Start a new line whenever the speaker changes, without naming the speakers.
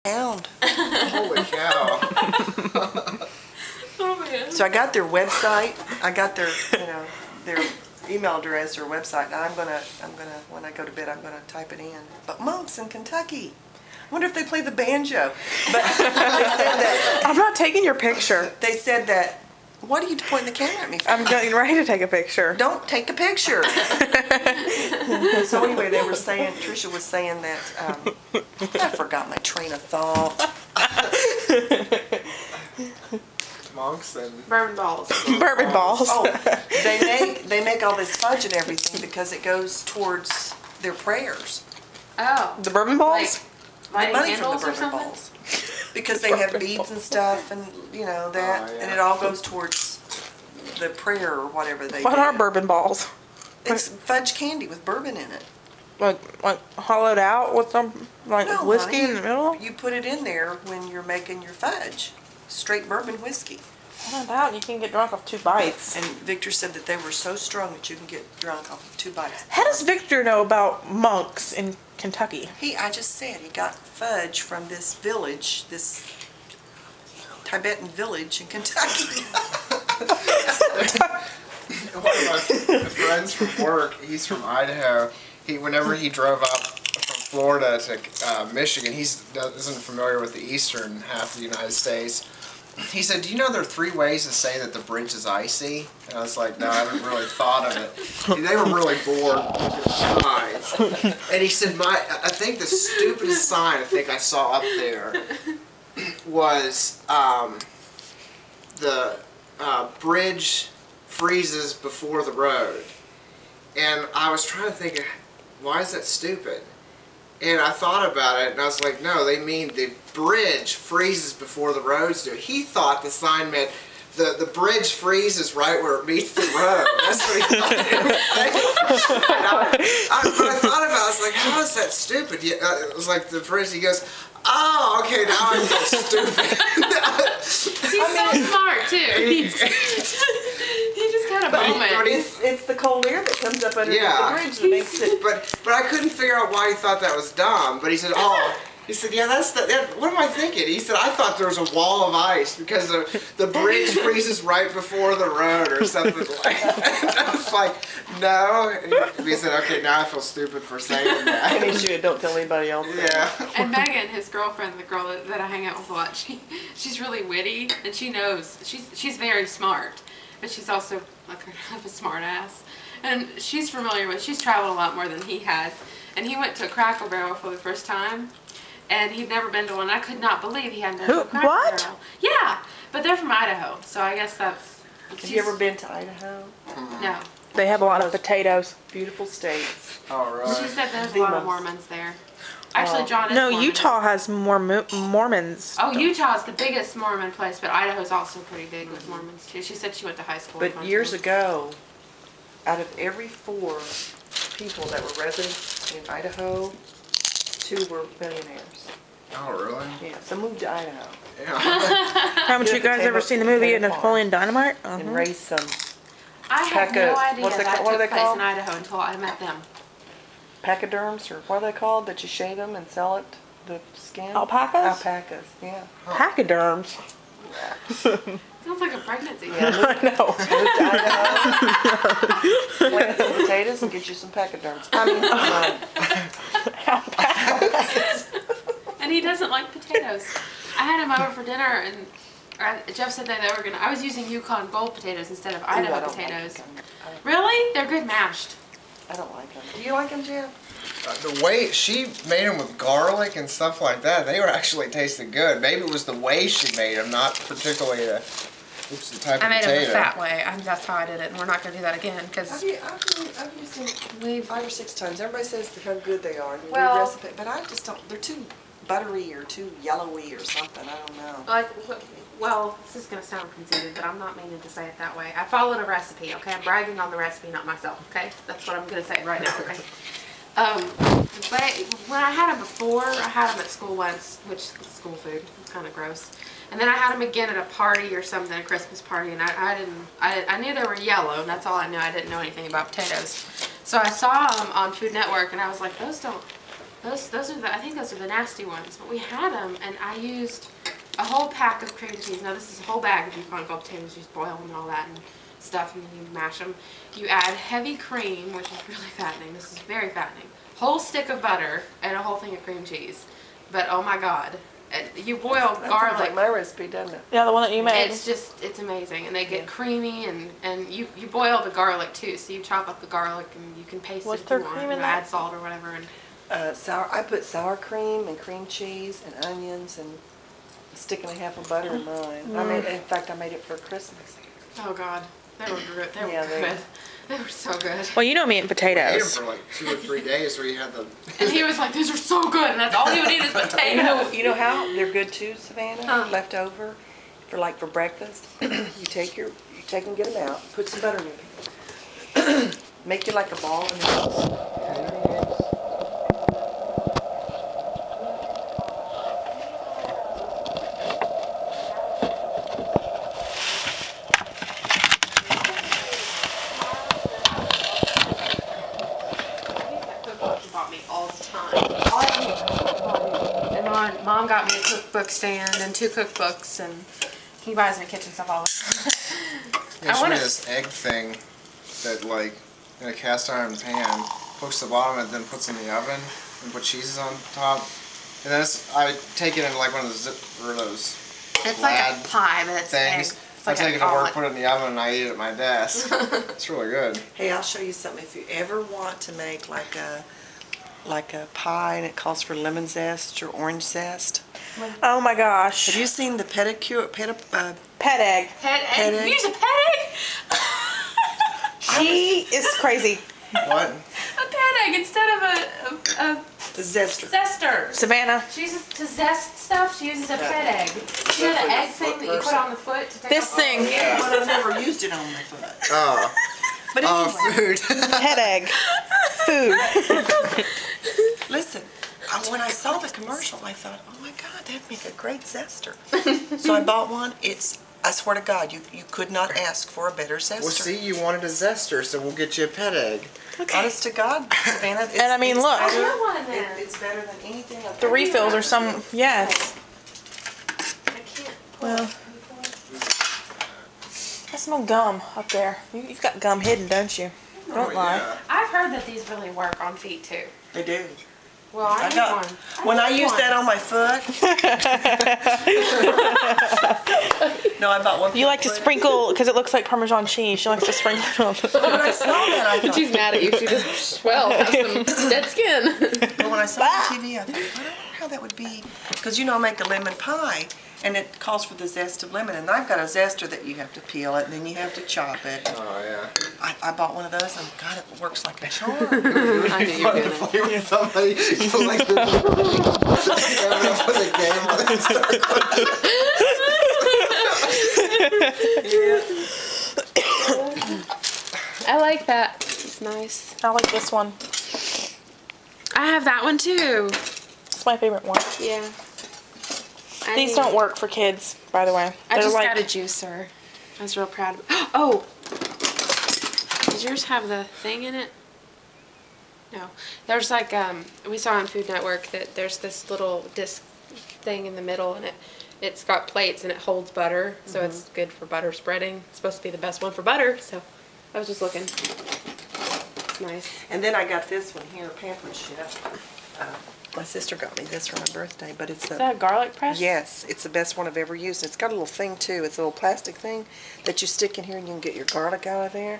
Pound.
Holy cow.
Oh man.
So I got their website. I got their, their email address or website. And I'm gonna, when I go to bed, I'm gonna type it in. But monks in Kentucky. I wonder if they play the banjo. But they said that.
I'm not taking your picture.
They said that. What are you pointing the camera at me for?
I'm getting ready to take a picture.
Don't take a picture. So anyway, they were saying, Tricia was saying that, I forgot my train of thought.
Monks and
Bourbon balls.
Bourbon balls.
Oh, they make all this fudge and everything because it goes towards their prayers.
Oh.
The bourbon balls?
Like
The
lighting
money from the
candles or
bourbon
something?
balls. Because they have beads and stuff and, that.
Oh, yeah.
And it all goes towards the prayer or whatever they
What
do.
are bourbon balls?
It's fudge candy with bourbon in it.
Like hollowed out with some
No,
whiskey
honey,
in the middle?
You put it in there when you're making your fudge. Straight bourbon whiskey.
How about you can get drunk off 2 bites?
And Victor said that they were so strong that you can get drunk off of 2 bites.
How does Victor know about monks in Kentucky?
I just said he got fudge from this village, this Tibetan village in Kentucky.
one of my friends from work, he's from Idaho. Whenever he drove up from Florida to Michigan, he isn't familiar with the eastern half of the United States. He said, "Do you know there are 3 ways to say that the bridge is icy?" And I was like, "No, I haven't really thought of it." And they were really bored with his signs. And he said, I think the stupidest sign I think I saw up there was the bridge freezes before the road. And I was trying to think, why is that stupid? And I thought about it, and I was like, no, they mean the bridge freezes before the roads do. He thought the sign meant the bridge freezes right where it meets the road. That's what he thought it was saying. And I thought about it, I was like, how is that stupid? It was like the bridge, he goes, oh, okay, now I feel stupid.
He's so smart too. He just kind of moment.
It's the cold air that comes up underneath
Yeah.
the bridge that makes it.
But I couldn't figure out why he thought that was dumb. But he said, he said, yeah, what am I thinking? He said, I thought there was a wall of ice because the bridge freezes right before the road or something like that. I was like, no. And he said, okay, now I feel stupid for saying that.
I need you to don't tell anybody else.
Yeah.
And Megan, his girlfriend, the girl that I hang out with a lot, she's really witty and she knows she's very smart, but she's also like kind of a smart ass. And she's traveled a lot more than he has. And he went to a Cracker Barrel for the first time. And he'd never been to one. I could not believe he hadn't been to a Cracker Barrel. Yeah, but they're from Idaho, so I guess that's...
Have you ever been to Idaho?
No.
They have a lot of potatoes.
Beautiful states.
Oh, really?
She said there's a lot of Mormons there. Actually, John is
No,
Mormon.
Utah has more Mormons.
Oh, Utah's the biggest Mormon place, but Idaho's also pretty big with Mormons too. She said she went to high school.
But years ago, out of every 4 people that were residents in Idaho, 2 were millionaires.
Oh, really?
Yeah, so moved to Idaho
Yeah.
Haven't you guys ever seen the movie Napoleon Dynamite?
and raised some
I had no idea
what are
that
they
took place
called?
in Idaho until I met them.
pachyderms, or what are they called, that you shave them and sell it, the skin?
Alpacas?
Alpacas, yeah.
Pachyderms.
Sounds like a pregnancy.
Yeah,
I know.
move to Idaho, plant some potatoes and get you some pachyderms. I mean,
And he doesn't like potatoes. I had him over for dinner, and Jeff said that they were gonna. I was using Yukon Gold potatoes instead of Idaho
I don't
potatoes.
like them.
Really? They're good mashed.
I don't like them. Do you like them, Jeff?
The way she made them with garlic and stuff like that, they were actually tasted good. Maybe it was the way she made them, not particularly the type
I
of
made
potato.
them the fat way. That's how I did it, and we're not gonna do that again because.
I've used them maybe 5 or 6 times. Everybody says how good they are. You
Well-
read recipe, but I just don't. They're too buttery or too yellowy or something. I don't know.
Like, well, this is gonna sound conceited, but I'm not meaning to say it that way. I followed a recipe. Okay, I'm bragging on the recipe, not myself. Okay, that's what I'm gonna say right now. Okay. But when I had them before, I had them at school once, which is school food. It's kind of gross. And then I had them again at a party or something, a Christmas party, and I knew they were yellow, and that's all I knew. I didn't know anything about potatoes. So I saw them on Food Network, and I was like, those don't Those are the, I think those are the nasty ones. But we had them, and I used a whole pack of cream cheese. Now this is a whole bag of Yukon Gold potatoes. You just boil them and all that and stuff, and then you mash them. You add heavy cream, which is really fattening. This is very fattening. Whole stick of butter and a whole thing of cream cheese. But oh my God, you boil
That sounds
garlic.
like my recipe, doesn't it?
Yeah, the one that you made.
It's amazing, and they get creamy, and you boil the garlic too. So you chop up the garlic, and you can paste
Was
it if
there
you want.
cream
You
in
know,
that?
add salt or whatever. And
I put sour cream and cream cheese and onions and a stick and a half of butter in mine. In fact, I made it for Christmas.
oh God, they were good. They were
Yeah, they
good.
were.
They were so good.
Well, you know me and
Ate them
potatoes.
for like 2 or 3 days where you had the.
And he was like, "These are so good," and that's all he would eat is potatoes.
You know how they're good too, Savannah?
Huh.
Left over for breakfast. you take and get them out. Put some butter in it. Make you like a ball and
She bought me all the time. And mom got me a cookbook stand and 2 cookbooks, and he buys me kitchen stuff all the time.
Yeah, she
wanna-
made this egg thing that, like, in a cast iron pan, pokes the bottom and then puts in the oven and put cheeses on top. And then I take it into like one of those
It's like a
plaid
pie, but it's
things.
egg. It's
I
like
take
a
it to work,
garlic.
put it in the oven, and I eat it at my desk. It's really good.
Hey, I'll show you something. If you ever want to make like a pie and it calls for lemon zest or orange zest.
Oh my gosh.
Have you seen the
Pet egg.
Pet egg.
Pet egg?
You use a pet egg?
She is crazy.
What?
A pet egg instead of a
the zester?
zester.
Savannah,
She uses to zest stuff. She uses a pet egg. You know the
like a
egg
foot
thing that you put
person.
on the foot to take
this
off all
thing,
the hair?
But I've never used it on my foot.
Oh.
But
Oh,
anyway,
food.
pet egg, food.
listen, when I saw the commercial, I thought, oh my God, that'd make a great zester. So I bought one. I swear to God, you could not ask for a better zester.
Well, see, you wanted a zester, so we'll get you a pet egg.
Honest to God, Savannah. It's,
And I mean,
it's
look.
better-
I have one in there.
It's better than anything I've
The
ever
refills are some, yes.
I can't.
Well, I smell gum up there. You've got gum hidden, don't you? Don't lie.
Yeah.
I've heard that these really work on feet too.
They do.
Well, I need
got
one.
when I
need
used
one.
that on my foot. No, I bought one.
You like to sprinkle, because it looks like Parmesan cheese. She likes to sprinkle it on the
When I saw that, I thought.
She's mad at you. She just, well, have some dead skin.
But when I saw it on TV, I thought, I wonder how that would be. Because I make a lemon pie, and it calls for the zest of lemon. And I've got a zester that you have to peel it, and then you have to chop it.
Oh, yeah.
I bought one of those, and God, it works like a charm.
I knew you were
Fun to
gonna.
play with somebody. Like with a game where they start
I like that. It's nice.
I like this one.
I have that one too.
It's my favorite one.
Yeah.
These don't work for kids, by the way.
I
They're
just
like,
got a juicer. I was real proud of it. Oh! Does yours have the thing in it? No. There's like, we saw on Food Network that there's this little disc thing in the middle, and it's got plates and it holds butter, so it's good for butter spreading. It's supposed to be the best one for butter, so I was just looking. It's nice.
And then I got this one here, Pampered Chef. My sister got me this for my birthday, but it's
is that a garlic press?
yes, it's the best one I've ever used. It's got a little thing too. It's a little plastic thing that you stick in here and you can get your garlic out of there.